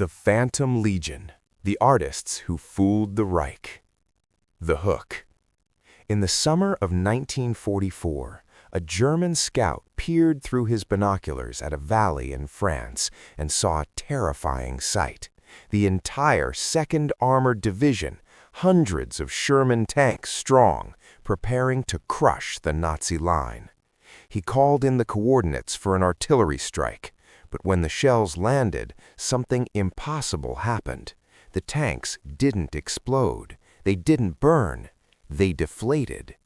The Phantom Legion, the artists who fooled the Reich. The Hook. In the summer of 1944, a German scout peered through his binoculars at a valley in France and saw a terrifying sight. The entire 2nd Armored Division, hundreds of Sherman tanks strong, preparing to crush the Nazi line. He called in the coordinates for an artillery strike, but when the shells landed, something impossible happened. The tanks didn't explode. They didn't burn. They deflated.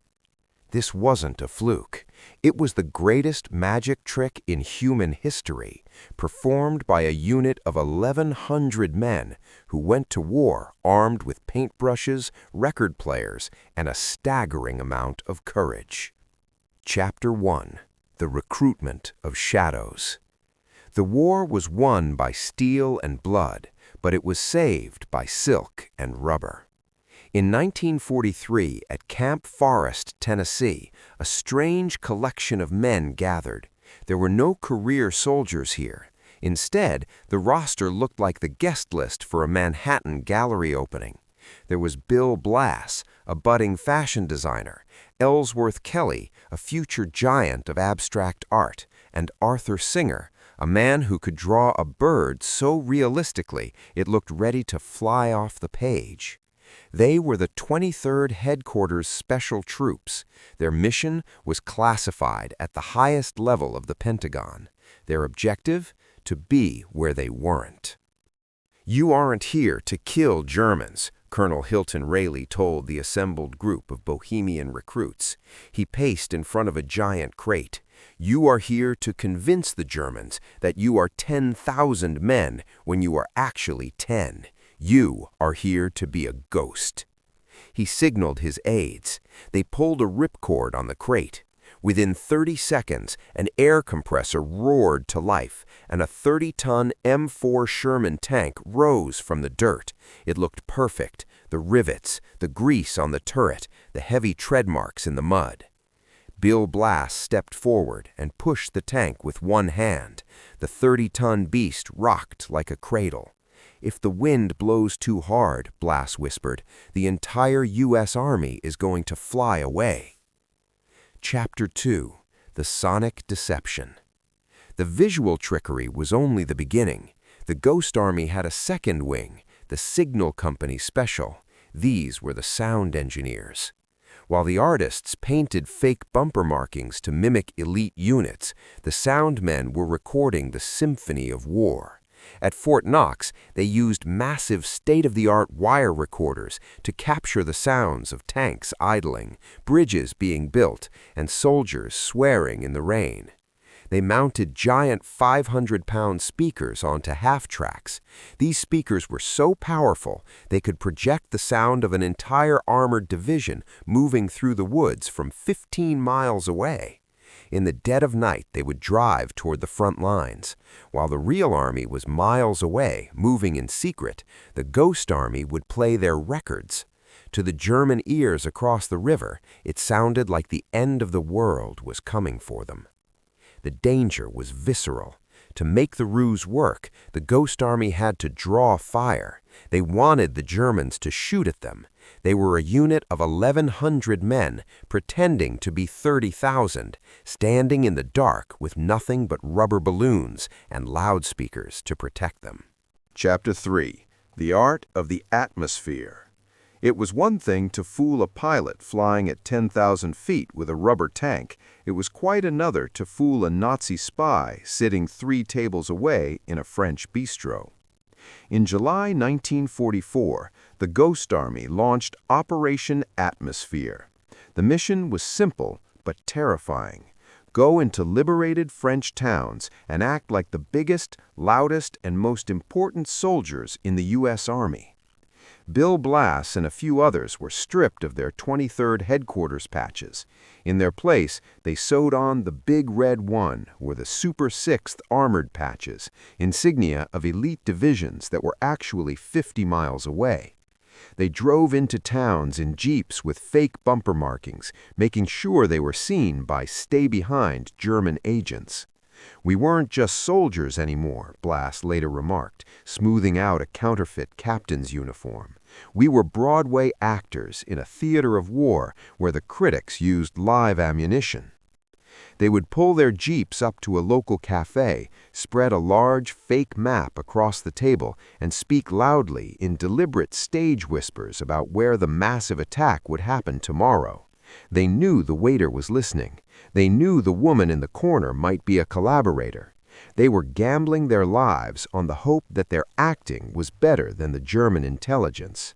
This wasn't a fluke. It was the greatest magic trick in human history, performed by a unit of 1,100 men who went to war armed with paintbrushes, record players, and a staggering amount of courage. Chapter 1. The Recruitment of Shadows. The war was won by steel and blood, but it was saved by silk and rubber. In 1943, at Camp Forest, Tennessee, a strange collection of men gathered. There were no career soldiers here. Instead, the roster looked like the guest list for a Manhattan gallery opening. There was Bill Blass, a budding fashion designer, Ellsworth Kelly, a future giant of abstract art, and Arthur Singer, a man who could draw a bird so realistically it looked ready to fly off the page. They were the 23rd Headquarters Special Troops. Their mission was classified at the highest level of the Pentagon. Their objective? To be where they weren't. "You aren't here to kill Germans," Colonel Hilton Rayleigh told the assembled group of Bohemian recruits. He paced in front of a giant crate. "You are here to convince the Germans that you are 10,000 men when you are actually 10. You are here to be a ghost." He signaled his aides. They pulled a ripcord on the crate. Within 30 seconds, an air compressor roared to life, and a 30-ton M4 Sherman tank rose from the dirt. It looked perfect, the rivets, the grease on the turret, the heavy tread marks in the mud. Bill Blass stepped forward and pushed the tank with one hand. The 30-ton beast rocked like a cradle. "If the wind blows too hard," Blass whispered, "the entire U.S. Army is going to fly away." Chapter 2. The Sonic Deception. The visual trickery was only the beginning. The Ghost Army had a second wing, the Signal Company Special. These were the sound engineers. While the artists painted fake bumper markings to mimic elite units, the sound men were recording the symphony of war. At Fort Knox, they used massive state-of-the-art wire recorders to capture the sounds of tanks idling, bridges being built, and soldiers swearing in the rain. They mounted giant 500-pound speakers onto half-tracks. These speakers were so powerful they could project the sound of an entire armored division moving through the woods from 15 miles away. In the dead of night, they would drive toward the front lines. While the real army was miles away, moving in secret, the Ghost Army would play their records. To the German ears across the river, it sounded like the end of the world was coming for them. The danger was visceral. To make the ruse work, the Ghost Army had to draw fire. They wanted the Germans to shoot at them. They were a unit of 1,100 men, pretending to be 30,000, standing in the dark with nothing but rubber balloons and loudspeakers to protect them. Chapter 3. The Art of the Atmosphere. It was one thing to fool a pilot flying at 10,000 feet with a rubber tank. It was quite another to fool a Nazi spy sitting 3 tables away in a French bistro. In July 1944, the Ghost Army launched Operation Atmosphere. The mission was simple but terrifying. Go into liberated French towns and act like the biggest, loudest, and most important soldiers in the U.S. Army. Bill Blass and a few others were stripped of their 23rd Headquarters patches. In their place, they sewed on the Big Red One, or the Super 6th Armored patches, insignia of elite divisions that were actually 50 miles away. They drove into towns in jeeps with fake bumper markings, making sure they were seen by stay-behind German agents. "We weren't just soldiers anymore," Blass later remarked, smoothing out a counterfeit captain's uniform. "We were Broadway actors in a theater of war where the critics used live ammunition." They would pull their jeeps up to a local cafe, spread a large fake map across the table, and speak loudly in deliberate stage whispers about where the massive attack would happen tomorrow. They knew the waiter was listening. They knew the woman in the corner might be a collaborator. They were gambling their lives on the hope that their acting was better than the German intelligence.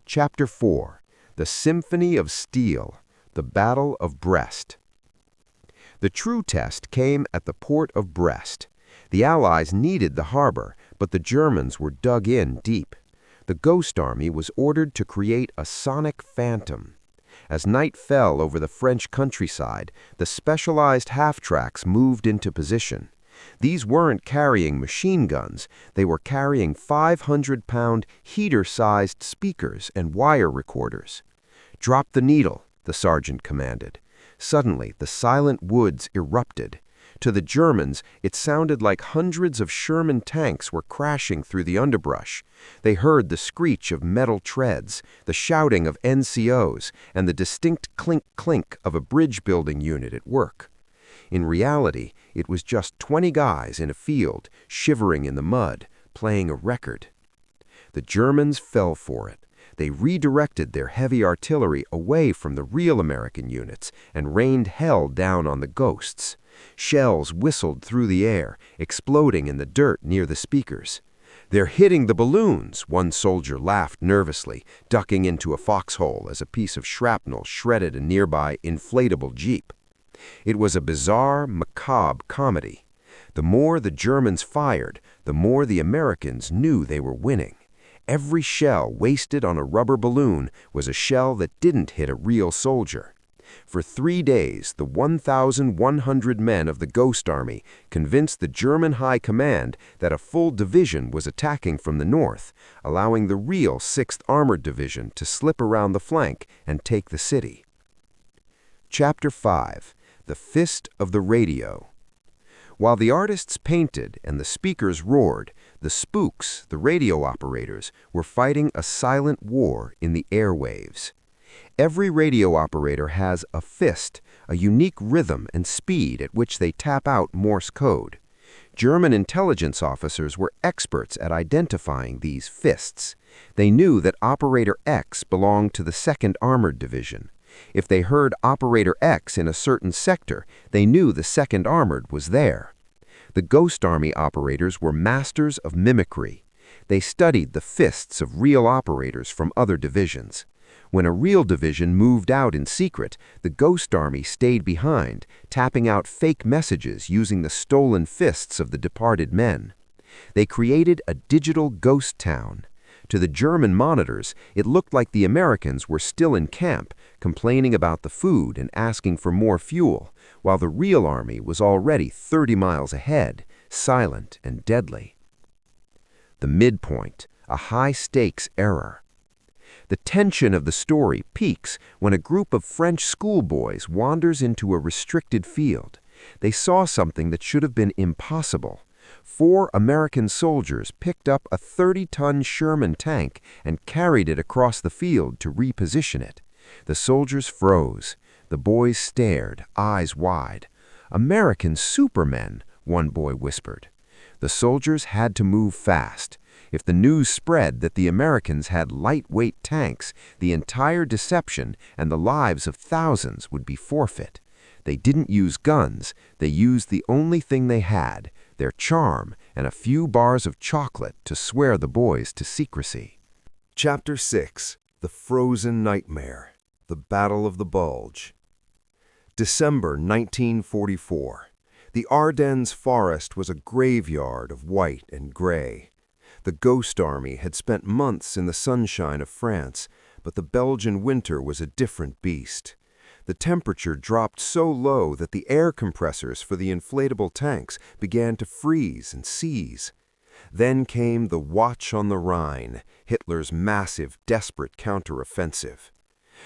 Chapter 4. The Symphony of Steel, the Battle of Brest. The true test came at the port of Brest. The Allies needed the harbor, but the Germans were dug in deep. The Ghost Army was ordered to create a sonic phantom. As night fell over the French countryside, the specialized half-tracks moved into position. These weren't carrying machine guns, they were carrying 500-pound heater-sized speakers and wire recorders. "Drop the needle," the sergeant commanded. Suddenly, the silent woods erupted. To the Germans, it sounded like hundreds of Sherman tanks were crashing through the underbrush. They heard the screech of metal treads, the shouting of NCOs, and the distinct clink-clink of a bridge-building unit at work. In reality, it was just 20 guys in a field, shivering in the mud, playing a record. The Germans fell for it. They redirected their heavy artillery away from the real American units and rained hell down on the ghosts. Shells whistled through the air, exploding in the dirt near the speakers. "They're hitting the balloons," one soldier laughed nervously, ducking into a foxhole as a piece of shrapnel shredded a nearby inflatable jeep. It was a bizarre, macabre comedy. The more the Germans fired, the more the Americans knew they were winning. Every shell wasted on a rubber balloon was a shell that didn't hit a real soldier. For 3 days, the 1,100 men of the Ghost Army convinced the German High Command that a full division was attacking from the north, allowing the real 6th Armored Division to slip around the flank and take the city. Chapter 5. The Fist of the Radio. While the artists painted and the speakers roared, the spooks, the radio operators, were fighting a silent war in the airwaves. Every radio operator has a fist, a unique rhythm and speed at which they tap out Morse code. German intelligence officers were experts at identifying these fists. They knew that Operator X belonged to the 2nd Armored Division. If they heard Operator X in a certain sector, they knew the 2nd Armored was there. The Ghost Army operators were masters of mimicry. They studied the fists of real operators from other divisions. When a real division moved out in secret, the Ghost Army stayed behind, tapping out fake messages using the stolen fists of the departed men. They created a digital ghost town. To the German monitors, it looked like the Americans were still in camp, complaining about the food and asking for more fuel, while the real army was already 30 miles ahead, silent and deadly. The midpoint, a high-stakes error. The tension of the story peaks when a group of French schoolboys wanders into a restricted field. They saw something that should have been impossible. 4 American soldiers picked up a 30-ton Sherman tank and carried it across the field to reposition it. The soldiers froze. The boys stared, eyes wide. "American supermen," one boy whispered. The soldiers had to move fast. If the news spread that the Americans had lightweight tanks, the entire deception and the lives of thousands would be forfeit. They didn't use guns. They used the only thing they had, their charm and a few bars of chocolate to swear the boys to secrecy. Chapter 6. The Frozen Nightmare. The Battle of the Bulge. December 1944. The Ardennes forest was a graveyard of white and gray. The Ghost Army had spent months in the sunshine of France, but the Belgian winter was a different beast. The temperature dropped so low that the air compressors for the inflatable tanks began to freeze and seize. Then came the Watch on the Rhine, Hitler's massive, desperate counteroffensive.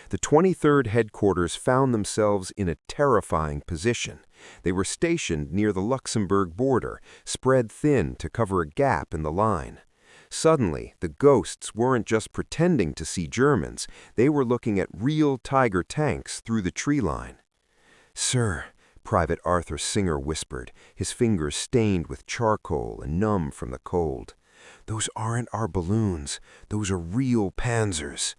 The 23rd Headquarters found themselves in a terrifying position. They were stationed near the Luxembourg border, spread thin to cover a gap in the line. Suddenly, the ghosts weren't just pretending to see Germans, they were looking at real Tiger tanks through the tree line. "Sir," Private Arthur Singer whispered, his fingers stained with charcoal and numb from the cold. "Those aren't our balloons. Those are real panzers."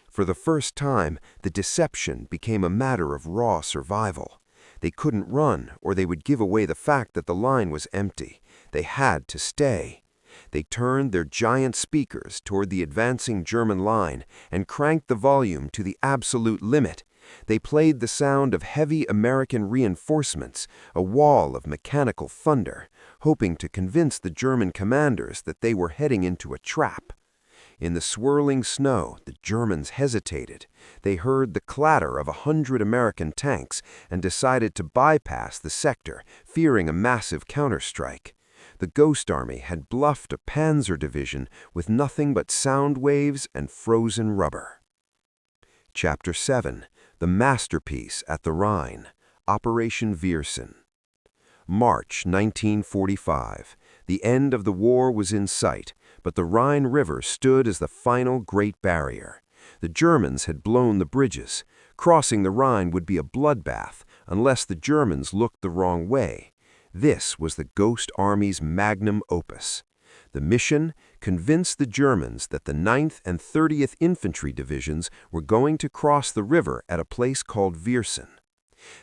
For the first time, the deception became a matter of raw survival. They couldn't run, or they would give away the fact that the line was empty. They had to stay. They turned their giant speakers toward the advancing German line and cranked the volume to the absolute limit. They played the sound of heavy American reinforcements, a wall of mechanical thunder, hoping to convince the German commanders that they were heading into a trap. In the swirling snow, the Germans hesitated. They heard the clatter of 100 American tanks and decided to bypass the sector, fearing a massive counterstrike. The Ghost Army had bluffed a panzer division with nothing but sound waves and frozen rubber. Chapter 7. The Masterpiece at the Rhine. Operation Viersen. March 1945. The end of the war was in sight, but the Rhine River stood as the final Great Barrier. The Germans had blown the bridges. Crossing the Rhine would be a bloodbath, unless the Germans looked the wrong way. This was the Ghost Army's magnum opus. The mission: convince the Germans that the 9th and 30th Infantry Divisions were going to cross the river at a place called Viersen.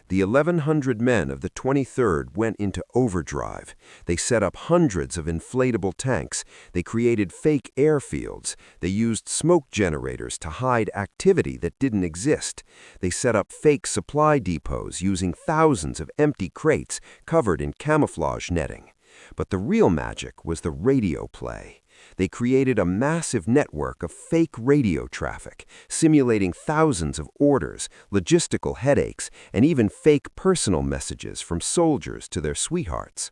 The 1,100 men of the 23rd went into overdrive. They set up hundreds of inflatable tanks. They created fake airfields. They used smoke generators to hide activity that didn't exist. They set up fake supply depots using thousands of empty crates covered in camouflage netting. But the real magic was the radio play. They created a massive network of fake radio traffic, simulating thousands of orders, logistical headaches, and even fake personal messages from soldiers to their sweethearts.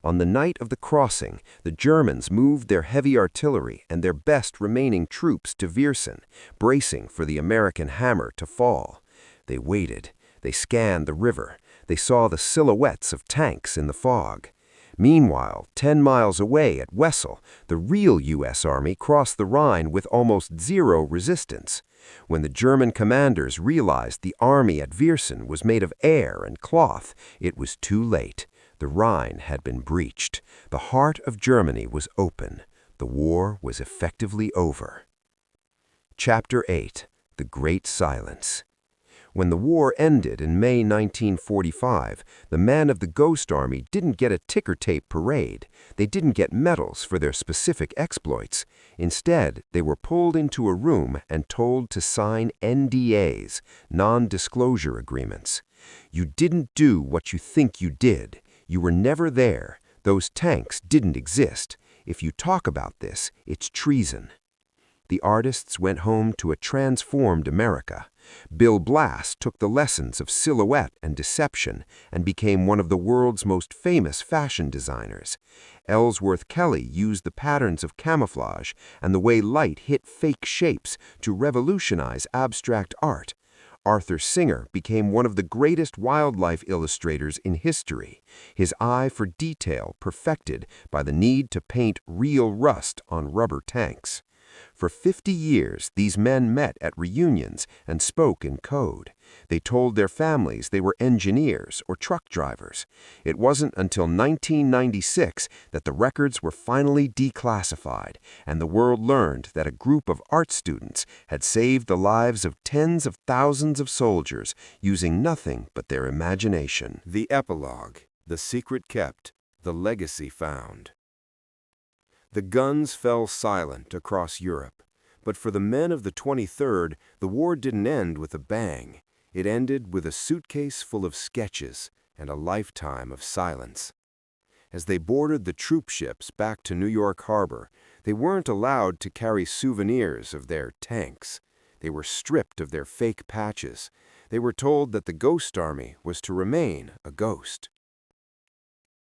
On the night of the crossing, the Germans moved their heavy artillery and their best remaining troops to Viersen, bracing for the American hammer to fall. They waited. They scanned the river. They saw the silhouettes of tanks in the fog. Meanwhile, 10 miles away at Wessel, the real U.S. Army crossed the Rhine with almost zero resistance. When the German commanders realized the army at Viersen was made of air and cloth, it was too late. The Rhine had been breached. The heart of Germany was open. The war was effectively over. Chapter 8. The Great Silence. When the war ended in May 1945, the men of the Ghost Army didn't get a ticker tape parade. They didn't get medals for their specific exploits. Instead, they were pulled into a room and told to sign NDAs, non-disclosure agreements. You didn't do what you think you did. You were never there. Those tanks didn't exist. If you talk about this, it's treason. The artists went home to a transformed America. Bill Blass took the lessons of silhouette and deception and became one of the world's most famous fashion designers. Ellsworth Kelly used the patterns of camouflage and the way light hit fake shapes to revolutionize abstract art. Arthur Singer became one of the greatest wildlife illustrators in history, his eye for detail perfected by the need to paint real rust on rubber tanks. For 50 years, these men met at reunions and spoke in code. They told their families they were engineers or truck drivers. It wasn't until 1996 that the records were finally declassified, and the world learned that a group of art students had saved the lives of tens of thousands of soldiers using nothing but their imagination. The epilogue: the secret kept, the legacy found. The guns fell silent across Europe, but for the men of the 23rd, the war didn't end with a bang. It ended with a suitcase full of sketches and a lifetime of silence. As they boarded the troop ships back to New York Harbor, they weren't allowed to carry souvenirs of their tanks. They were stripped of their fake patches. They were told that the Ghost Army was to remain a ghost.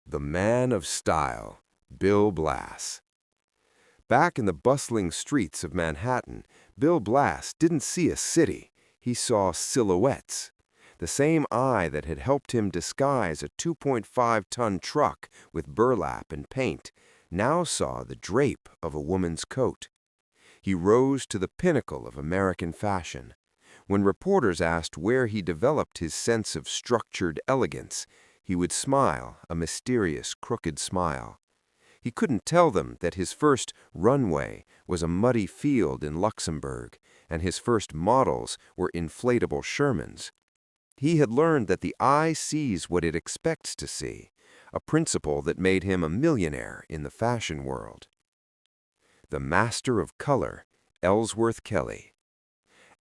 The man of style, Bill Blass. Back in the bustling streets of Manhattan, Bill Blass didn't see a city. He saw silhouettes. The same eye that had helped him disguise a 2.5-ton truck with burlap and paint now saw the drape of a woman's coat. He rose to the pinnacle of American fashion. When reporters asked where he developed his sense of structured elegance, he would smile, a mysterious, crooked smile. He couldn't tell them that his first runway was a muddy field in Luxembourg, and his first models were inflatable Shermans. He had learned that the eye sees what it expects to see, a principle that made him a millionaire in the fashion world. The master of color, Ellsworth Kelly.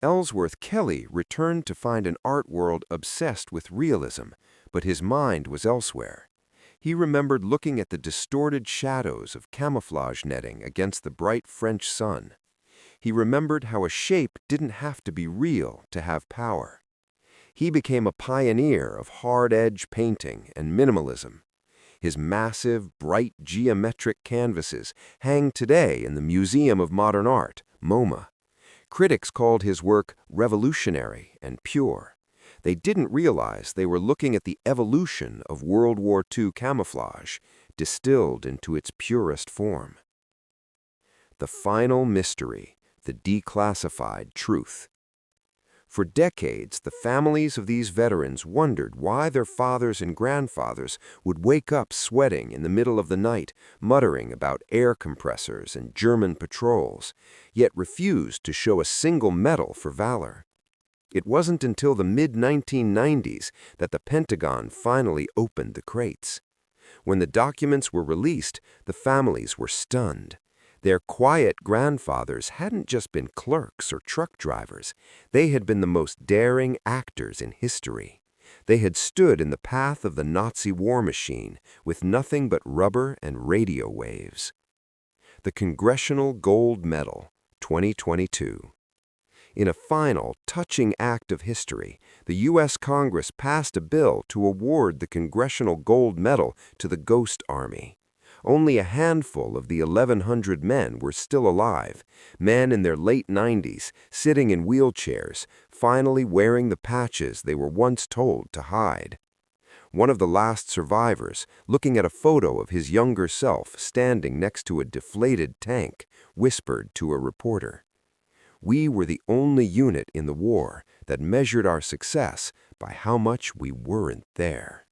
Ellsworth Kelly returned to find an art world obsessed with realism, but his mind was elsewhere. He remembered looking at the distorted shadows of camouflage netting against the bright French sun. He remembered how a shape didn't have to be real to have power. He became a pioneer of hard-edge painting and minimalism. His massive, bright geometric canvases hang today in the Museum of Modern Art, MoMA. Critics called his work revolutionary and pure. They didn't realize they were looking at the evolution of World War II camouflage, distilled into its purest form. The final mystery, the declassified truth. For decades, the families of these veterans wondered why their fathers and grandfathers would wake up sweating in the middle of the night, muttering about air compressors and German patrols, yet refused to show a single medal for valor. It wasn't until the mid-1990s that the Pentagon finally opened the crates. When the documents were released, the families were stunned. Their quiet grandfathers hadn't just been clerks or truck drivers. They had been the most daring actors in history. They had stood in the path of the Nazi war machine with nothing but rubber and radio waves. The Congressional Gold Medal, 2022. In a final, touching act of history, the U.S. Congress passed a bill to award the Congressional Gold Medal to the Ghost Army. Only a handful of the 1,100 men were still alive, men in their late 90s, sitting in wheelchairs, finally wearing the patches they were once told to hide. One of the last survivors, looking at a photo of his younger self standing next to a deflated tank, whispered to a reporter, "We were the only unit in the war that measured our success by how much we weren't there."